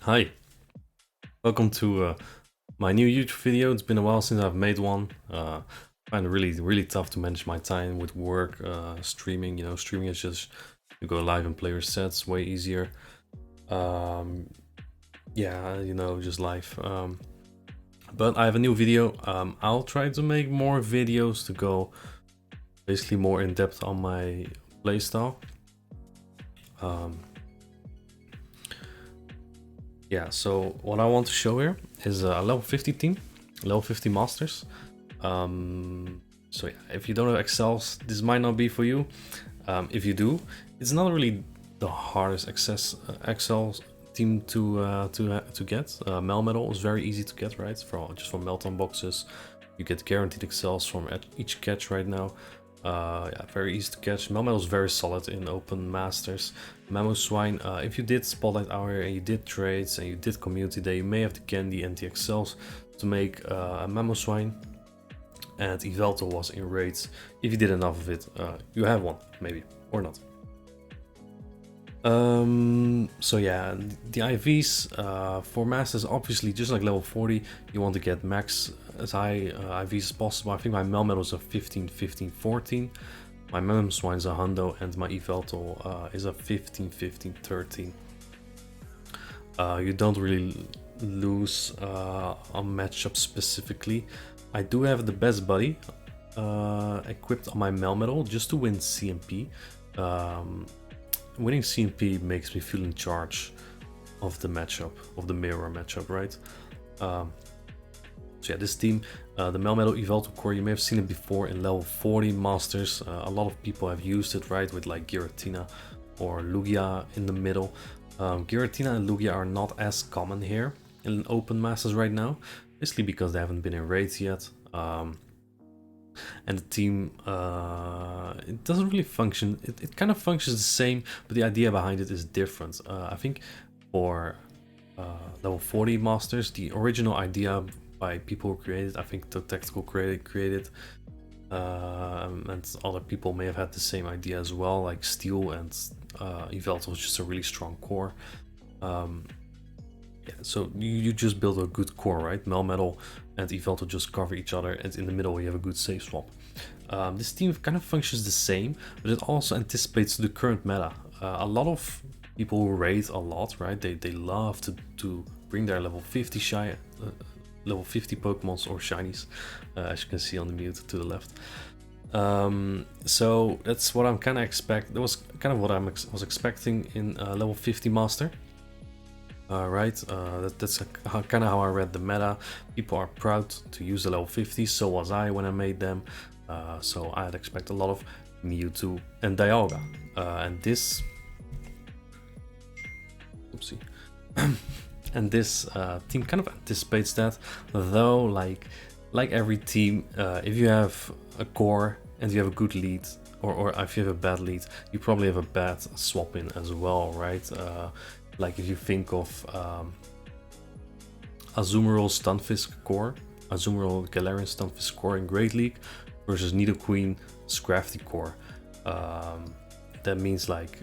Hi, welcome to my new YouTube video. It's been a while since I've made one. I find it really tough to manage my time with work, streaming. Streaming is just you go live and play your sets, way easier. Yeah, just live. But I have a new video. I'll try to make more videos to go basically more in depth on my playstyle. Yeah, so what I want to show here is a level 50 team, level 50 masters. So yeah, if you don't have excels, this might not be for you. If you do, it's not really the hardest excels team to get. Melmetal is very easy to get, right? Just from Meltdown boxes, you get guaranteed excels from each catch right now. Yeah, very easy to catch. Melmetal is very solid in open masters. Mamoswine, if you did Spotlight Hour and you did trades and you did Community Day, you may have the candy and the excels to make a Mamoswine. And Yveltal was in raids. If you did enough of it, you have one, maybe, or not. So yeah, the IVs for masters, obviously, just like level 40, you want to get max as high IVs as possible. I think my Melmetal is a 15, 15, 14. My Mamoswine is a hundo, and my Yveltal is a 15, 15, 13. You don't really lose on matchups specifically. I do have the best buddy equipped on my Melmetal just to win CMP. Winning CMP makes me feel in charge of the matchup, of the mirror matchup, right? So yeah, this team, the Melmetal Yveltal core, you may have seen it before in level 40 masters. A lot of people have used it, right, with like Giratina or Lugia in the middle. Giratina and Lugia are not as common here in open masters right now, basically because they haven't been in raids yet. And the team, it doesn't really function. It kind of functions the same, but the idea behind it is different. I think for level 40 masters, the original idea by people who created, I think the Tactical created, and other people may have had the same idea as well, like Steel and Yveltal was just a really strong core. Yeah, so you just build a good core, right? Melmetal and Yveltal just cover each other, and in the middle you have a good save swap. This team kind of functions the same, but it also anticipates the current meta. A lot of people who raid a lot, right? They love to bring their level 50 level 50 Pokemons or shinies, as you can see on the mute to the left. So that's what I'm kind of That was kind of what I was expecting in level 50 master. Right, that's kind of how I read the meta. People are proud to use the level 50, so was I when I made them. So I'd expect a lot of Mewtwo and Dialga. And this... Oopsie. And this team kind of anticipates that, though, like every team, if you have a core and you have a good lead, or if you have a bad lead, you probably have a bad swap in as well, right? Like if you think of Azumarill Stunfisk core, Azumarill Galarian Stunfisk core in Great League versus Nidoqueen Scrafty core, that means like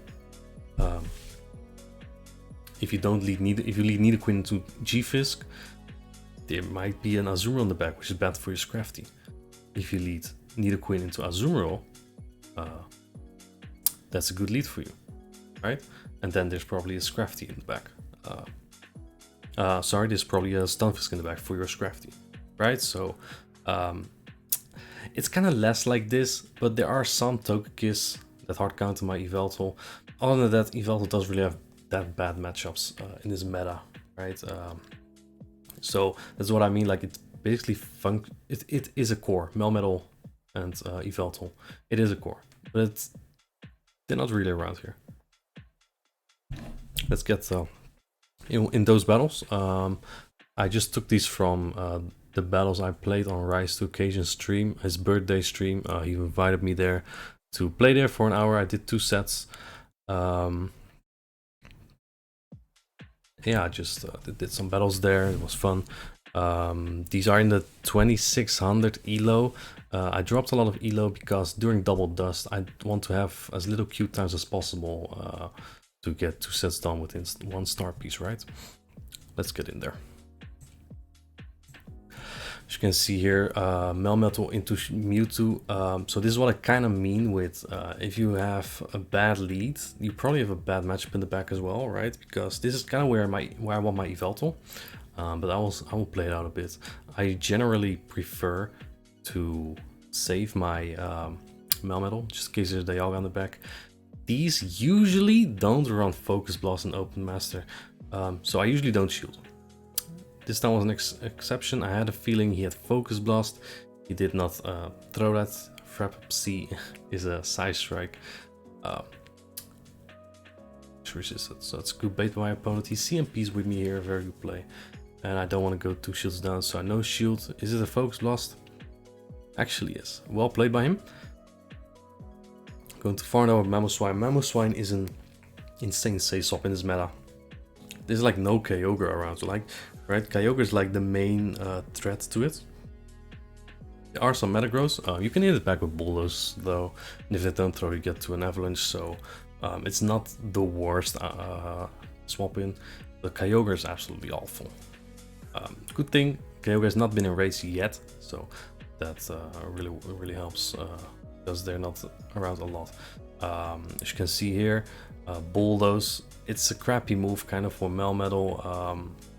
if you lead Nidoqueen into G-Fisk, there might be an Azumarill in the back, which is bad for your Scrafty. If you lead Nidoqueen into Azumarill, that's a good lead for you, right? And then there's probably a Scrafty in the back. Sorry, there's probably a Stunfisk in the back for your Scrafty, right? So it's kind of less like this, but there are some Togekiss that hard counter my Yveltal. Other than that, Yveltal doesn't really have that bad matchups in this meta, right? So that's what I mean. Like it basically it is a core, Melmetal and Yveltal. It is a core, but they're not really around here. Let's get in those battles. I just took these from the battles I played on Rise to Occasion stream, his birthday stream. He invited me there to play there for an hour. I did 2 sets. Yeah, I just did some battles there. It was fun. These are in the 2600 elo. I dropped a lot of elo because during Double Dust I want to have as little queue times as possible to get 2 sets done within 1 star piece, right? Let's get in there. As you can see here, Melmetal into Mewtwo. So this is what I kind of mean with if you have a bad lead, you probably have a bad matchup in the back as well, right? Because this is kind of where I want my Yveltal, but I will play it out a bit. I generally prefer to save my Melmetal just in case there's Dialga on the back. These usually don't run Focus Blast and Open Master, so I usually don't shield. This time was an exception. I had a feeling he had Focus Blast. He did not throw that. Frap C is a Side Strike. Resisted, so it's good bait by my opponent. He CMP's with me here, very good play. And I don't want to go 2 shields down, so I no shield. Is it a Focus Blast? Actually yes. Well played by him. Going to farm now with Mamoswine. Mamoswine is an insane save swap in this meta. There's like no Kyogre around, so like, right? Kyogre is like the main threat to it. There are some Metagrows. You can hit it back with Bulldoze though, and if they don't throw, you get to an Avalanche, so it's not the worst swap in. The Kyogre is absolutely awful. Good thing Kyogre has not been in raids yet, so that really helps because they're not around a lot. As you can see here, Bulldoze. It's a crappy move kind of for Melmetal.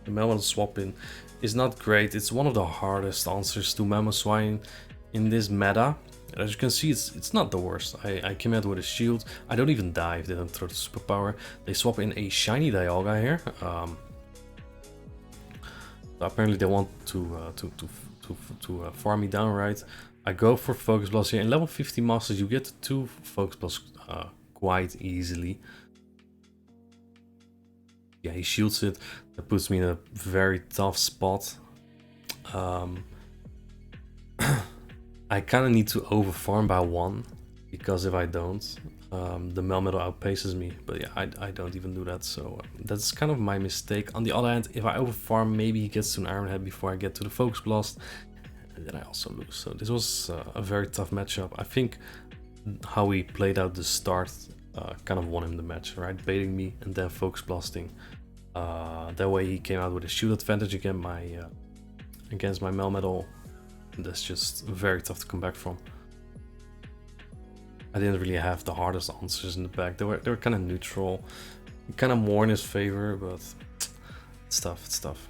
The Melmetal swap in is not great. It's one of the hardest answers to Mamoswine in this meta. As you can see, it's not the worst. I came out with a shield. I don't even die if they don't throw the superpower. They swap in a shiny Dialga here. Apparently they want to farm me down, right? I go for Focus Blast here. In level 50 Masters, you get 2 Focus Blast quite easily. Yeah, he shields it. That puts me in a very tough spot. I kind of need to overfarm by 1, because if I don't, the Melmetal outpaces me. But yeah, I don't even do that, so that's kind of my mistake. On the other hand, if I overfarm, maybe he gets to an Iron Head before I get to the Focus Blast, and then I also lose. So this was a very tough matchup. I think how he played out the start kind of won him the match, right? Baiting me and then Focus Blasting. That way he came out with a shoot advantage against my Melmetal. And that's just very tough to come back from. I didn't really have the hardest answers in the back. They were kind of neutral, kind of more in his favor, but it's tough. It's tough.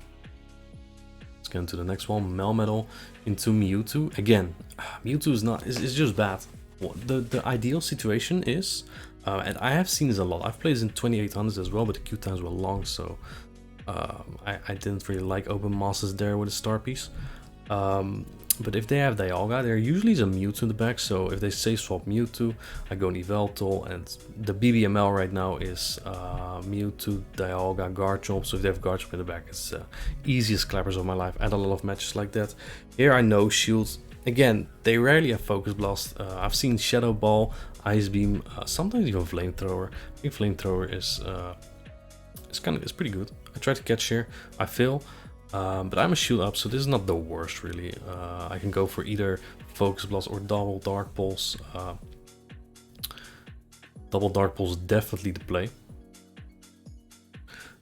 Let's get into the next one. Melmetal into Mewtwo. Again, Mewtwo is not. It's just bad. The ideal situation is, and I have seen this a lot. I've played this in 2800s as well, but the queue times were long, so I didn't really like open masters there with a star piece. But if they have Dialga, there usually is a Mewtwo in the back, so if they save swap Mewtwo, I go Yveltal, and the BBML right now is Mewtwo, Dialga, Garchomp, so if they have Garchomp in the back, it's easiest clappers of my life. I had a lot of matches like that. Here I know shields. Again, they rarely have Focus Blast. I've seen Shadow Ball, Ice Beam, sometimes even Flamethrower. I think Flamethrower is pretty good. I try to catch here, I fail. But I'm a shield up, so this is not the worst really. I can go for either Focus Blast or double Dark Pulse. Double Dark Pulse is definitely the play.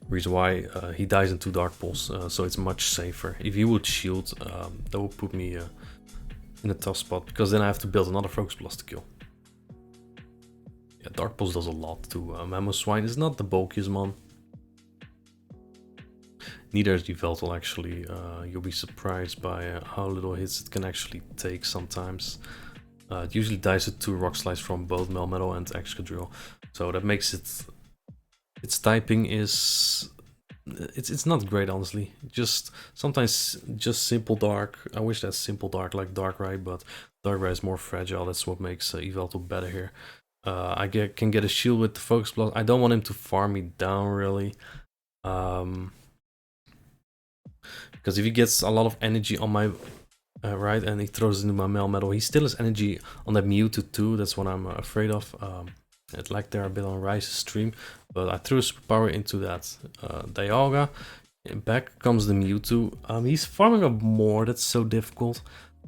Reason why he dies in 2 Dark Pulse, so it's much safer. If he would shield, that would put me in a tough spot, because then I have to build another Focus Blast to kill. Yeah, Dark Pulse does a lot to Mamoswine. It's not the bulkiest mon. Neither is Yveltal actually. You'll be surprised by how little hits it can actually take sometimes. It usually dies with 2 Rock Slides from both Melmetal and Excadrill, so that makes it. Its typing is. It's not great, honestly. Just sometimes just simple dark. I wish that's simple dark like Darkrai, but Darkrai is more fragile. That's what makes Yveltal better here. I can get a shield with the Focus Blast. I don't want him to farm me down really. Because if he gets a lot of energy on my right and he throws it into my Melmetal, he still has energy on that Mewtwo too. That's what I'm afraid of. It lagged there a bit on Rise's stream, but I threw a superpower into that Dialga. And back comes the Mewtwo. He's farming up more. That's so difficult.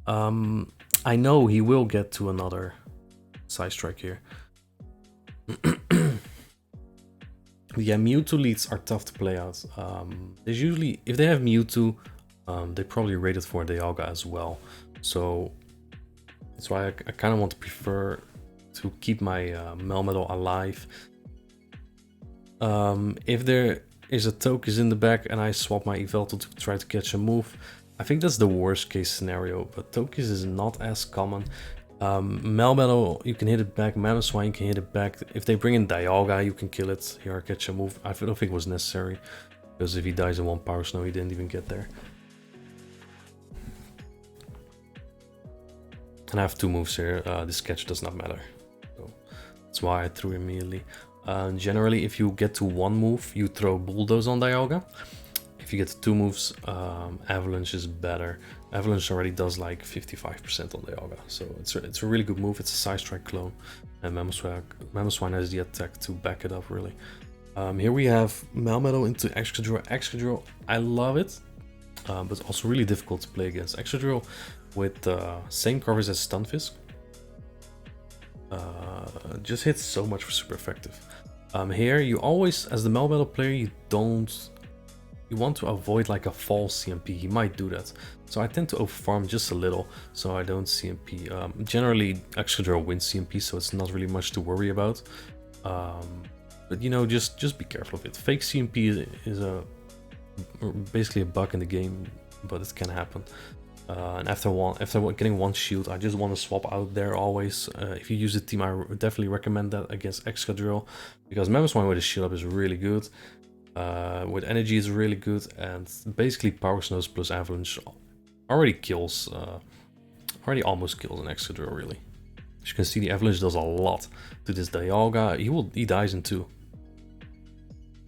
I know he will get to another Side Strike here. Yeah, Mewtwo leads are tough to play out. There's usually, if they have Mewtwo, they probably rate it for Dialga as well. So that's why I kind of want to prefer to keep my Melmetal alive. If there is a Togekiss in the back and I swap my Yveltal to try to catch a move, I think that's the worst case scenario, but Togekiss is not as common. Melmetal, you can hit it back. Mamoswine, you can hit it back. If they bring in Dialga, you can kill it. Here, catch a move. I don't think it was necessary, because if he dies in one Power Snow, he didn't even get there. And I have 2 moves here. This catch does not matter. So that's why I threw immediately. Generally, if you get to 1 move, you throw Bulldoze on Dialga. If you get to 2 moves, Avalanche is better. Avalanche already does like 55% on Dialga, so it's a really good move. It's a Side Strike clone, and Mamoswine has the attack to back it up, really. Here we have Melmetal into Excadrill. Excadrill, I love it, but also really difficult to play against. Excadrill with same coverage as Stunfisk. Just hits so much for super effective. Here, you always, as the Melmetal player, you want to avoid like a false CMP. He might do that, so I tend to overfarm just a little so I don't CMP. Generally, Excadrill wins CMP, so it's not really much to worry about. But you know, just be careful of it. Fake CMP is basically a bug in the game, but it can happen. And after getting 1 shield, I just want to swap out there always. If you use a team, I definitely recommend that against Excadrill, because Mamoswine with a shield up is really good. With energy is really good, and basically Power Snows plus Avalanche already almost kills an Excadrill, really. As you can see, the Avalanche does a lot to this Dialga. He dies in 2.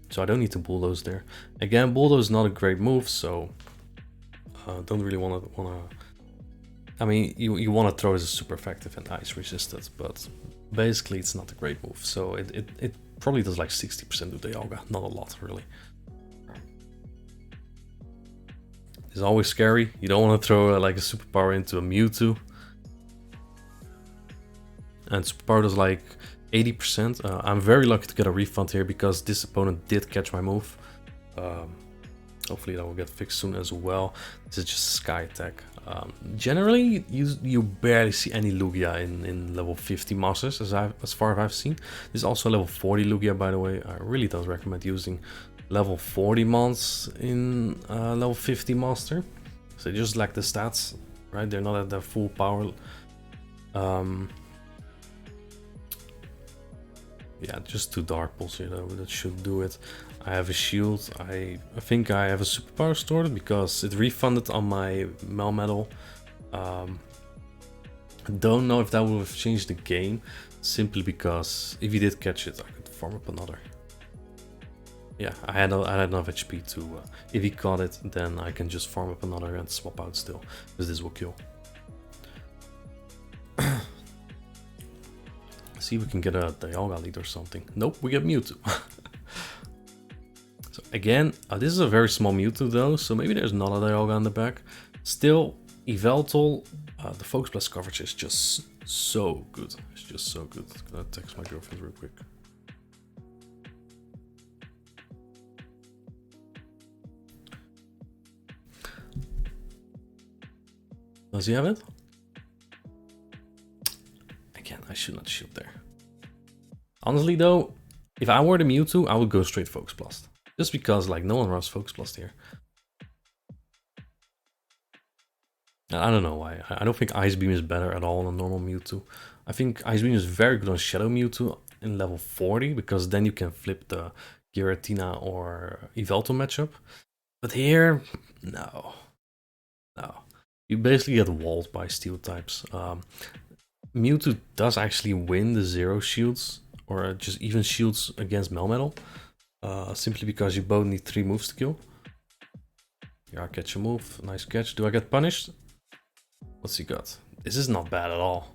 So I don't need to Bulldoze there. Again, Bulldoze is not a great move, so don't really want to. I mean, you want to throw it as super effective and ice resisted, but basically it's not a great move. So it probably does like 60% of Dialga, not a lot really. It's always scary. You don't want to throw like a superpower into a Mewtwo. And superpower does like 80%. I'm very lucky to get a refund here because this opponent did catch my move. Hopefully that will get fixed soon as well. This is just a Sky attack. Generally, you barely see any Lugia in level 50 Masters, as far as I've seen. This is also level 40 Lugia, by the way. I really don't recommend using level 40 mons in level 50 Master. So they just lack the stats, right? They're not at their full power. Yeah, just 2 Dark Pulse here, though. That should do it. I have a shield. I think I have a superpower stored because it refunded on my Melmetal. Don't know if that would have changed the game, simply because if he did catch it, I could farm up another. Yeah, I had enough HP to. If he caught it, then I can just farm up another and swap out still, because this will kill. See if we can get a Dialga lead or something. Nope, we get Mewtwo. So again, this is a very small Mewtwo though, so maybe there's not a Dialga on the back. Still, Yveltal, the Focus Blast coverage is just so good. It's just so good. I'm gonna text my girlfriend real quick. Does he have it? Again, I should not shield there. Honestly though, if I were the Mewtwo, I would go straight Focus Blast. Just because like no one runs Focus Blast here. I don't know why. I don't think Ice Beam is better at all on a normal Mewtwo. I think Ice Beam is very good on Shadow Mewtwo in level 40, because then you can flip the Giratina or Yveltal matchup. But here, no. No. You basically get walled by Steel types. Mewtwo does actually win the 0 shields, or just even shields against Melmetal. Simply because you both need 3 moves to kill. Yeah, I catch a move. Nice catch. Do I get punished? What's he got? This is not bad at all.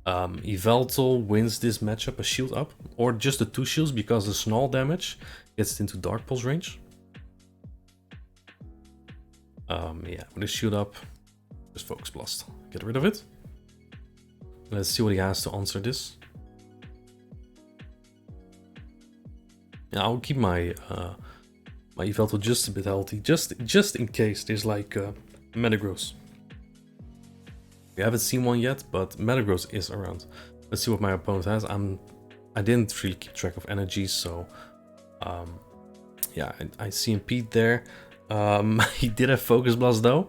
Yveltal wins this matchup a shield up, or just the 2 shields, because the snarl damage gets into Dark Pulse range. Yeah, with a shield up, just Focus Blast. Get rid of it. Let's see what he has to answer this. I'll keep my my Yveltal just a bit healthy, just in case there's like Metagross. We haven't seen one yet, but Metagross is around. Let's see what my opponent has. I didn't really keep track of energies, so yeah, I see Pete there. He did have Focus Blast though,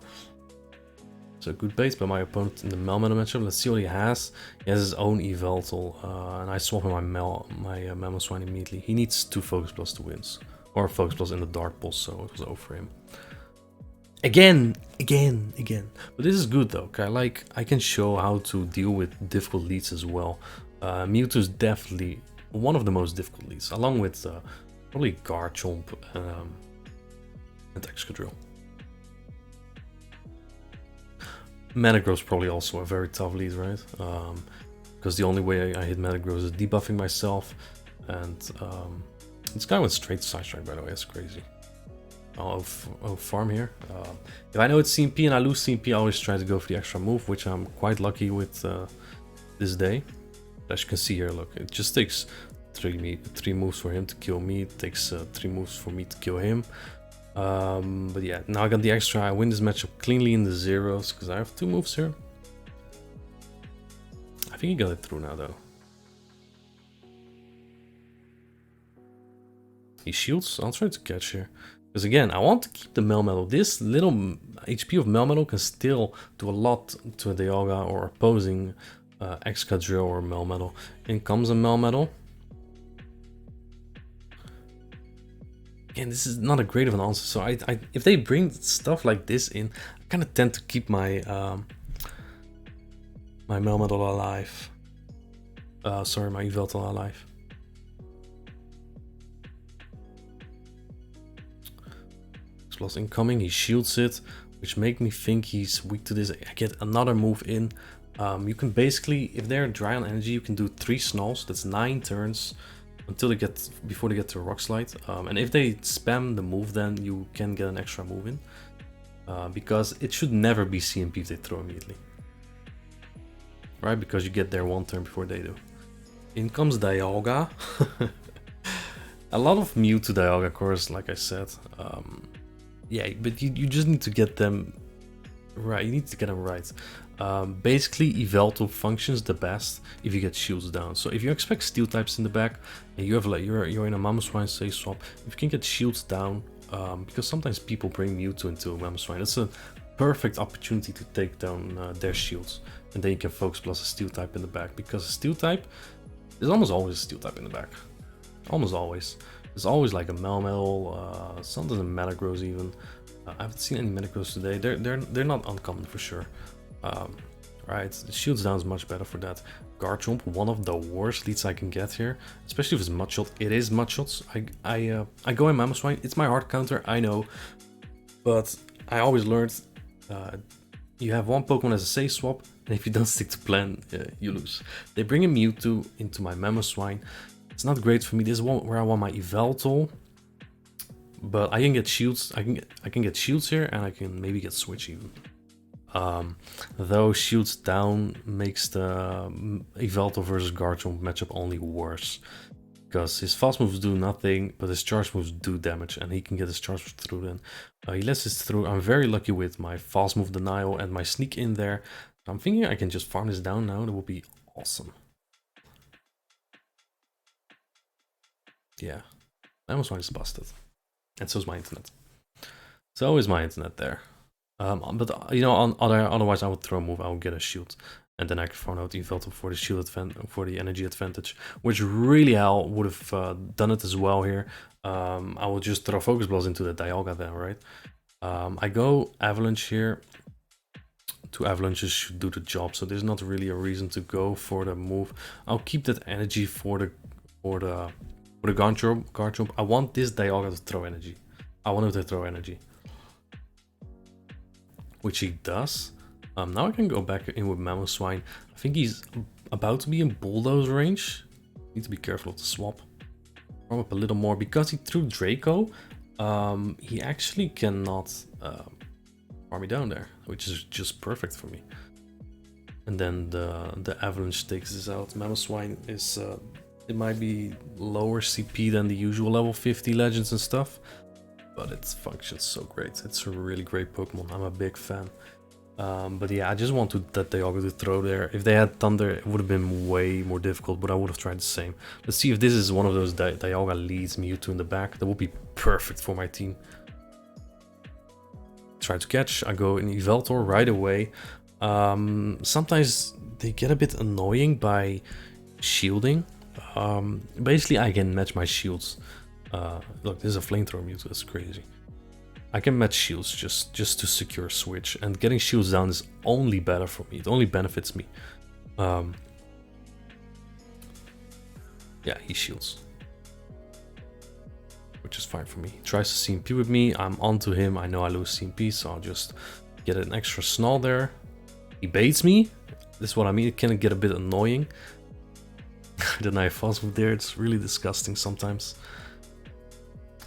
so good base by my opponent in the Melmetal matchup. Let's see what he has. He has his own Yveltal, and I swap him my Mamoswine immediately. He needs 2 Focus Blasts to win, or Focus Blast in the Dark Pulse, so it was over for him. Again. But this is good though, okay? I can show how to deal with difficult leads as well. Mewtwo is definitely one of the most difficult leads, along with probably Garchomp and Excadrill. Metagross is probably also a very tough lead, right? Because the only way I hit Metagross is debuffing myself, and this guy went straight to Side Strike, by the way. That's crazy. Oh, farm here. If I know it's CMP and I lose CMP, I always try to go for the extra move, which I'm quite lucky with this day. As you can see here, look, it just takes 3 moves for him to kill me. It takes 3 moves for me to kill him. But yeah, now I got the extra. I win this matchup cleanly in the zeros because I have 2 moves here. I think he got it through now though. He shields. I'll try to catch here. Because again, I want to keep the Melmetal. This little HP of Melmetal can still do a lot to a Dialga or opposing Excadrill or Melmetal. In comes a Melmetal. Again, this is not a great of an answer. So if they bring stuff like this in, I kind of tend to keep my my Melmetal alive. Sorry, my Yveltal alive. Plus incoming, he shields it, which make me think he's weak to this. I get another move in. You can basically, if they're dry on energy, you can do 3 snarls. That's 9 turns until before they get to a Rock Slide. And if they spam the move, then you can get an extra move in. Because it should never be CMP if they throw immediately. Right? Because you get there 1 turn before they do. In comes Dialga. A lot of Mewtwo Dialga cores, like I said. Yeah, but you just need to get them right. You need to get them right. Basically, Yveltal functions the best if you get shields down. So if you expect steel types in the back, and you have you're in a Mamoswine say swap, if you can get shields down, because sometimes people bring Mewtwo into a Mamoswine, it's a perfect opportunity to take down their shields, and then you can focus plus a steel type in the back. Because a steel type is almost always a steel type in the back, almost always. There's always like a Melmetal, sometimes a Metagross even. I haven't seen any Metagross today. They're not uncommon for sure. Right, the shields down is much better for that. Garchomp, one of the worst leads I can get here, especially if it's Mudshot. It is Mudshots. I go in Mamoswine. It's my hard counter, I know, but I always learned you have 1 Pokemon as a safe swap, and if you don't stick to plan, you lose. They bring a Mewtwo into my Mamoswine. It's not great for me. This is one where I want my Yveltal, but I can get shields. I can get shields here, and I can maybe get switch even. Though shields down makes the Yveltal versus Garchomp matchup only worse, because his fast moves do nothing, but his charge moves do damage, and he can get his charge through. Then he lets this through. I'm very lucky with my fast move denial and my sneak in there. I'm thinking I can just farm this down now. That would be awesome. Yeah, Mamoswine is busted, and so is my internet. So is my internet there. But you know, otherwise I would throw a move. I would get a shield, and then I could farm out Yveltal for the shield for the energy advantage, which really would have done it as well here. I will just throw Focus Blast into the Dialga then, right? I go Avalanche here. 2 Avalanches should do the job, so there's not really a reason to go for the move. I'll keep that energy for the Garchomp. I want this Dialga to throw energy. I want him to throw energy, which he does. Now I can go back in with Mamoswine. I think he's about to be in Bulldoze range. Need to be careful of the swap. Farm up a little more because he threw Draco. He actually cannot farm me down there, which is just perfect for me. And then the Avalanche takes this out. Mamoswine is It might be lower CP than the usual level 50 legends and stuff, but it functions so great. It's a really great Pokemon. I'm a big fan. But yeah, I just wanted that Dialga to throw there. If they had Thunder, it would have been way more difficult, but I would have tried the same. Let's see if this is one of those Dialga leads Mewtwo in the back. That would be perfect for my team. Try to catch. I go in Yveltal right away. Sometimes they get a bit annoying by shielding. Basically, I can match my shields. Look, this is a flamethrower Mewtwo. That's crazy. I can match shields just to secure switch, and getting shields down is only better for me. It only benefits me. Yeah, he shields, which is fine for me. He tries to CMP with me. I'm onto him. I know I lose CMP, so I'll just get an extra snarl there. He baits me. This is what I mean. It can get a bit annoying. The knife falls with there. It's really disgusting sometimes.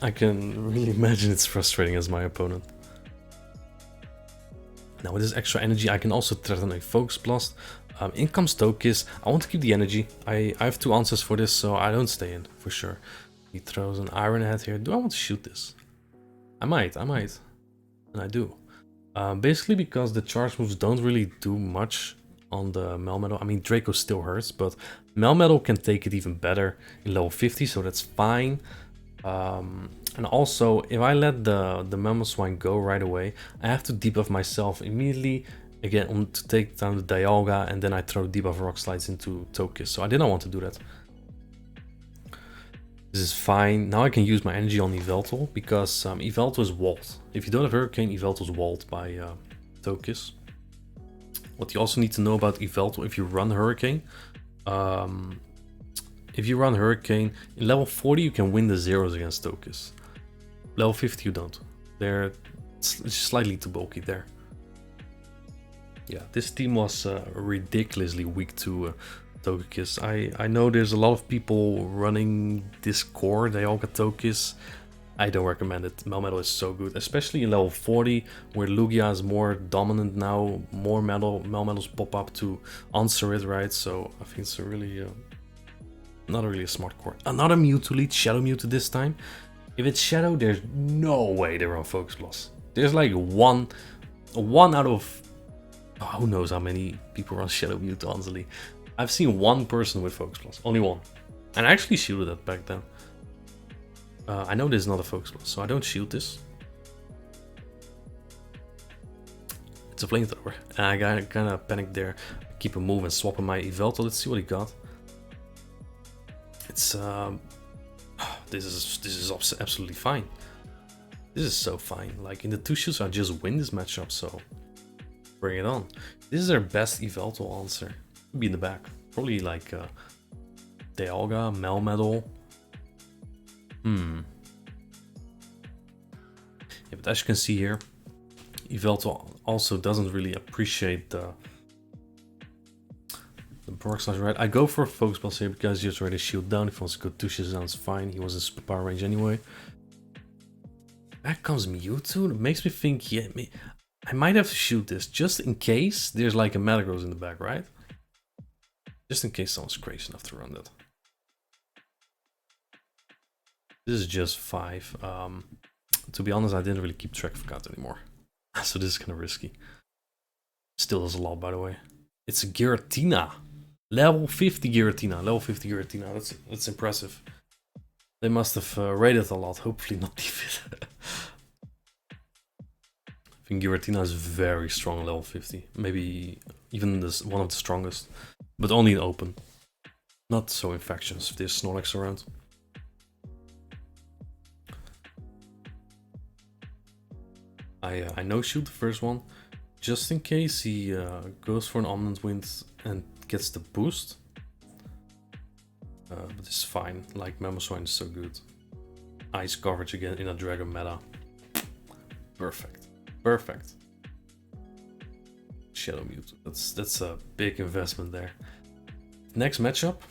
I can really imagine it's frustrating as my opponent. Now with this extra energy, I can also threaten a Focus Blast. In comes Togekiss. I want to keep the energy. I have 2 answers for this, so I don't stay in, for sure. He throws an Iron Head here. Do I want to shoot this? I might. And I do. Basically because the charge moves don't really do much on the Melmetal. I mean, Draco still hurts, but Melmetal can take it even better in level 50, so that's fine. And also, if I let the Mamoswine go right away, I have to debuff myself immediately again to take down the Dialga, and then I throw debuff Rock Slides into Togekiss. So I did not want to do that. This is fine. Now I can use my energy on Yveltal, because Yveltal is walled. If you don't have Hurricane, Yveltal is walled by Togekiss. What you also need to know about Yveltal, if you run Hurricane, in level 40 you can win the zeros against Togekiss. Level 50 you don't. They're slightly too bulky there. Yeah, this team was ridiculously weak to Togekiss. I know there's a lot of people running this core Dialga Togekiss. I don't recommend it. Melmetal is so good, especially in level 40, where Lugia is more dominant now. More Melmetals pop up to answer it, right? So I think it's a really not really a smart core. Another Mewtwo lead, Shadow Mewtwo this time. If it's Shadow, there's no way they're on Focus Blast. There's like one out of who knows how many people run Shadow Mewtwo, honestly. I've seen one person with Focus Blast, only one. And I actually shielded that back then. I know this is not a Focus Blast, so I don't shield this. It's a flamethrower. And I kind of panicked there. Keep a move and swap in my Yveltal. Let's see what he got. It's this is absolutely fine. This is so fine. Like in the 2 shoots, I just win this matchup. So bring it on. This is their best Yveltal answer. Be in the back. Probably like Dialga, Melmetal. Yeah, but as you can see here, Yveltal also doesn't really appreciate the Brock Slash, right? I go for a Focus Blast here because he's already shield down. If he wants to go 2 shields down, it's fine. He was in super power range anyway. Back comes Mewtwo. It makes me think, yeah, I might have to shoot this just in case there's like a Metagross in the back, right? Just in case someone's crazy enough to run that. This is just 5. To be honest, I didn't really keep track of count anymore. So this is kind of risky. Still does a lot, by the way. It's a Giratina. Level 50 Giratina. Level 50 Giratina. That's impressive. They must have rated a lot. Hopefully not defeated. I think Giratina is very strong level 50. Maybe even one of the strongest. But only in open. Not so infectious if there's Snorlax around. I no-shoot the first one, just in case he goes for an Omnant Wind and gets the boost. But it's fine, like Mamoswine is so good. Ice coverage again in a Dragon meta. Perfect. Perfect. Shadow Mewtwo, that's a big investment there. Next matchup,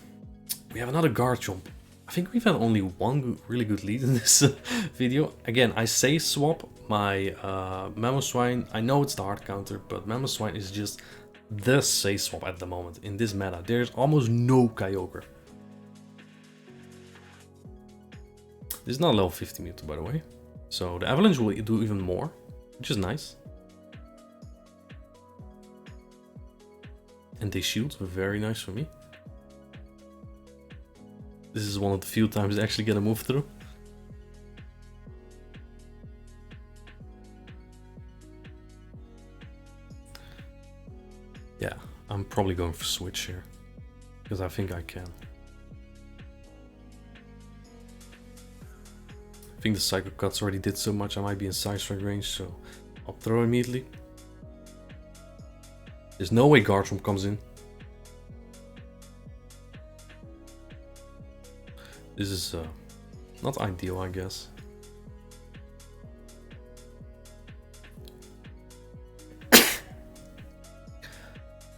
we have another Garchomp. I think we've had only one really good lead in this video. Again, I say swap my Mamoswine. I know it's the hard counter, but Mamoswine is just the say swap at the moment in this meta. There's almost no Kyogre. This is not level 50 Mewtwo, by the way. So the Avalanche will do even more, which is nice. And they shield, very nice for me. This is one of the few times they actually get a move through. Yeah, I'm probably going for switch here, because I think I can. I think the Psycho Cuts already did so much, I might be in Side Strike range, so I'll throw immediately. There's no way Garchomp comes in. This is not ideal, I guess.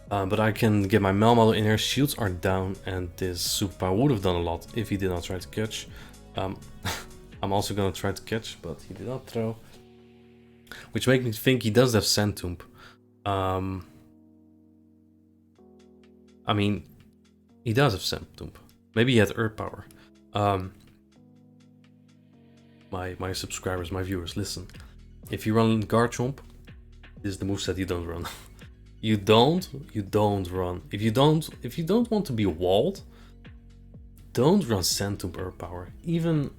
But I can get my Melmetal in here, shields are down, and this superpower would have done a lot if he did not try to catch. I'm also gonna try to catch, but he did not throw. Which makes me think he does have Sand Tomb. I mean, he does have Sand Tomb. Maybe he had Earth Power. My subscribers, my viewers, listen. If you run Garchomp, this is the moveset you don't run. You don't run. If you don't want to be walled, don't run Sand Tomb Earth Power. Even,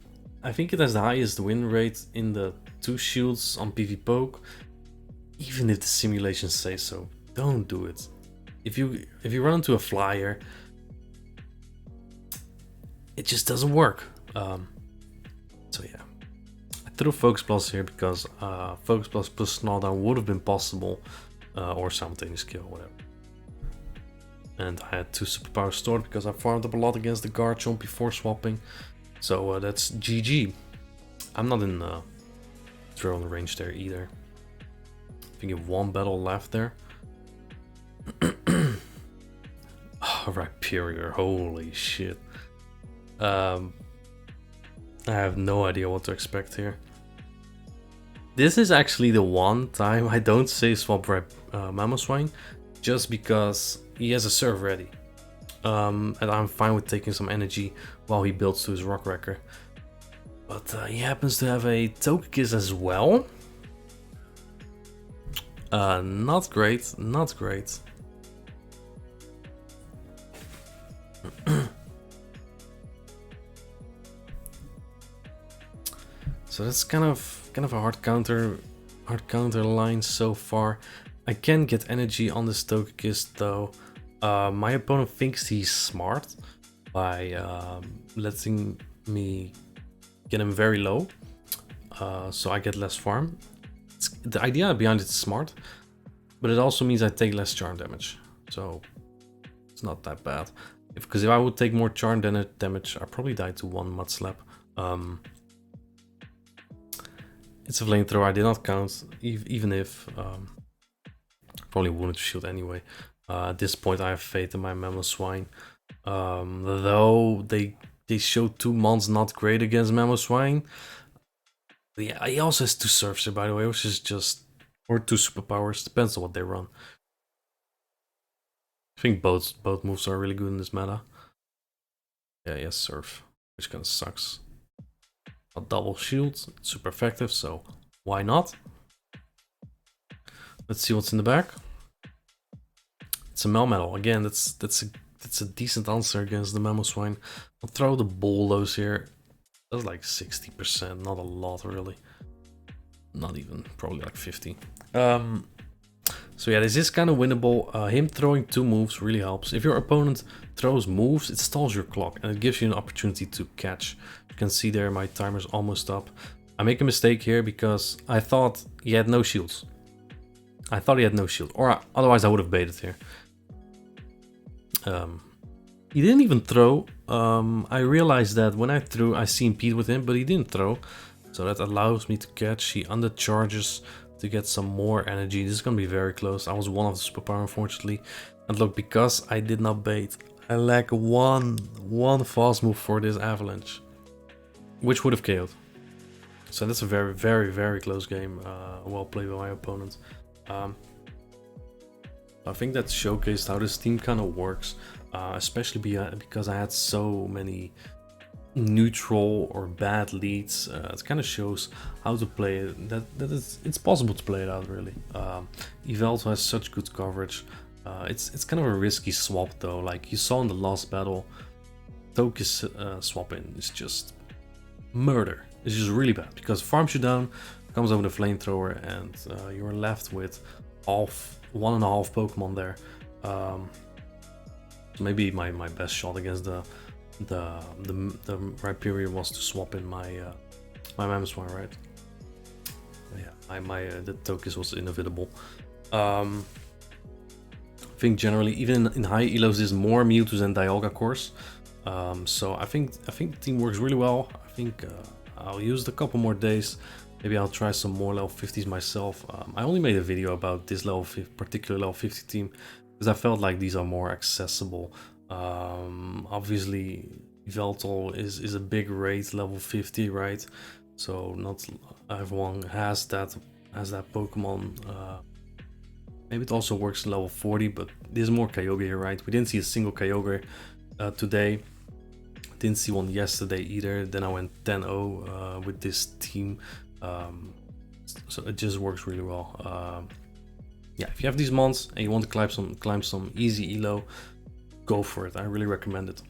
I think it has the highest win rate in the 2 shields on PV Poke. Even if the simulations say so, don't do it. If you run into a flyer, it just doesn't work. So yeah, I threw Focus Plus here because Focus Plus plus Snowdown would have been possible, or simultaneous kill, whatever. And I had 2 superpowers stored because I farmed up a lot against the Garchomp before swapping. So that's GG. I'm not in throwing range there either. I think you have 1 battle left there. Oh, Rhyperior, holy shit. I have no idea what to expect here. This is actually the one time I don't say swap Mamoswine, just because he has a serve ready. And I'm fine with taking some energy while he builds to his Rock Wrecker. But he happens to have a Togekiss as well. Not great, not great. So that's kind of a hard counter line so far. I can get energy on this Togekiss though. My opponent thinks he's smart by letting me get him very low, so I get less farm. The idea behind it is smart, but it also means I take less charm damage, so it's not that bad. Because if I would take more charm damage, I probably die to 1 Mud Slap. It's a flamethrower, I did not count, even if probably wouldn't shield anyway. At this point I have faith in my Mamoswine. Though they showed 2 mons not great against Mamoswine. Yeah, he also has 2 surfs here, by the way, which is just, or 2 superpowers, depends on what they run. I think both moves are really good in this meta. Yeah, he has surf, which kind of sucks. A double shield, super effective, so why not? Let's see what's in the back. It's a Melmetal. Again, that's a decent answer against the Mamoswine. I'll throw the Bulldoze here. That's like 60%, not a lot really. Not even, probably like 50. So yeah, this is kind of winnable. Him throwing 2 moves really helps. If your opponent throws moves, it stalls your clock and it gives you an opportunity to catch. You can see there my timer's almost up. I make a mistake here because I thought he had no shields. I thought he had no shield, or otherwise I would have baited here. He didn't even throw. I realized that when I threw, I CMP'd with him, but he didn't throw. So that allows me to catch. He undercharges to get some more energy. This is going to be very close. I was 1 of the superpower, unfortunately. And look, because I did not bait, I lack one fast move for this Avalanche, which would have KO'd. So that's a very, very, very close game. Well played by my opponent. I think that showcased how this team kind of works, especially because I had so many neutral or bad leads. It kind of shows how to play it. It's possible to play it out really. Yveltal has such good coverage. It's kind of a risky swap though. Like you saw in the last battle, Toki's swapping is just murder. It's just really bad because it farms you down, comes over the flamethrower, and you're left with 1.5 Pokemon there. Maybe my best shot against the Rhyperior was to swap in my Mamoswine, right? Yeah, the Tokus was inevitable. I think generally, even in high elos, there's more Mewtwo than Dialga cores. So I think the team works really well. I think I'll use it a couple more days. Maybe I'll try some more level 50s myself. I only made a video about this particular level 50 team because I felt like these are more accessible. Obviously, Yveltal is a big raid, level 50, right? So not everyone has that Pokemon. Maybe it also works level 40, but there's more Kyogre here, right? We didn't see a single Kyogre today. Didn't see one yesterday either. Then I went 10-0 with this team. So it just works really well. Yeah, if you have these mons and you want to climb some easy elo, go for it. I really recommend it.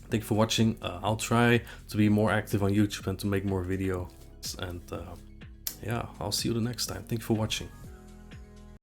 Thank you for watching. I'll try to be more active on YouTube and to make more videos. And yeah, I'll see you the next time. Thank you for watching.